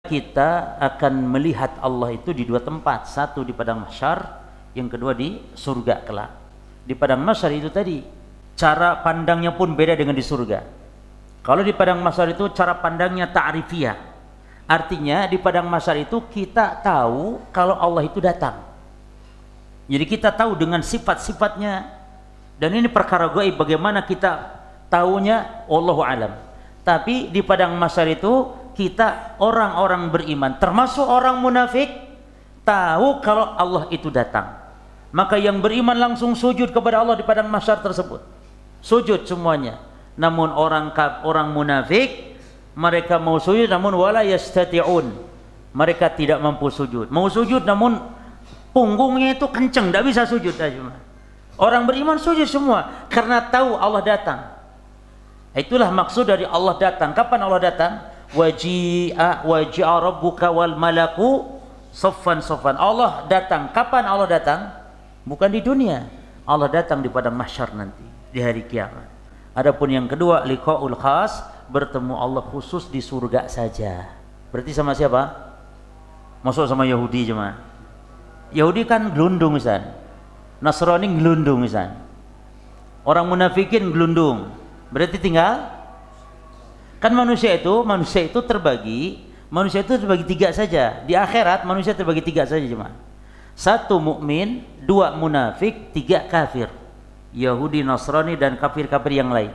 kita akan melihat Allah itu di dua tempat, satu di padang mahsyar, yang kedua di surga kelak. Di padang mahsyar itu tadi cara pandangnya pun beda dengan di surga. Kalau di padang mahsyar itu cara pandangnya ta'rifiyah, artinya di padang mahsyar itu kita tahu kalau Allah itu datang, jadi kita tahu dengan sifat-sifatnya, dan ini perkara gaib, bagaimana kita tahunya wallahu alam. Tapi di padang mahsyar itu kita orang-orang beriman, termasuk orang munafik, tahu kalau Allah itu datang. Maka yang beriman langsung sujud kepada Allah di padang mahsyar tersebut, sujud semuanya. Namun orang munafik, mereka mau sujud namun wala yastati'un, mereka tidak mampu sujud. Mau sujud namun punggungnya itu kenceng, tidak bisa sujud. Orang beriman sujud semua karena tahu Allah datang. Itulah maksud dari Allah datang. Kapan Allah datang? Waji'a rabbuka wal malaku saffan saffan. Allah datang. Kapan Allah datang? Bukan di dunia. Allah datang di padang mahsyar nanti, di hari kiamat. Adapun yang kedua, liqaul khas, bertemu Allah khusus di surga saja. Berarti sama siapa? Masuk sama Yahudi cuma. Yahudi kan gelundung misalnya, Nasrani gelundung misalnya, orang munafikin gelundung. Berarti tinggal kan manusia itu terbagi tiga saja. Di akhirat manusia terbagi tiga saja cuma. Satu mukmin, dua munafik, tiga kafir. Yahudi, Nasrani dan kafir-kafir yang lain.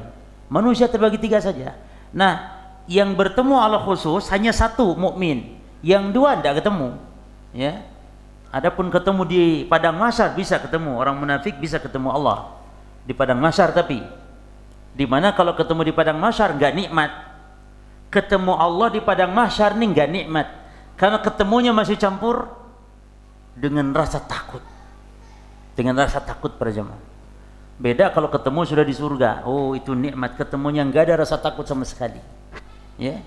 Manusia terbagi tiga saja. Nah, yang bertemu Allah khusus hanya satu mukmin, yang dua tidak ketemu. Ya. Adapun ketemu di padang mahsyar bisa ketemu, orang munafik bisa ketemu Allah di padang mahsyar, tapi di mana kalau ketemu di padang mahsyar enggak nikmat. Ketemu Allah di padang mahsyar nih enggak nikmat, karena ketemunya masih campur dengan rasa takut. Dengan rasa takut para jemaah. Beda kalau ketemu sudah di surga. Oh, itu nikmat, ketemunya enggak ada rasa takut sama sekali. Ya.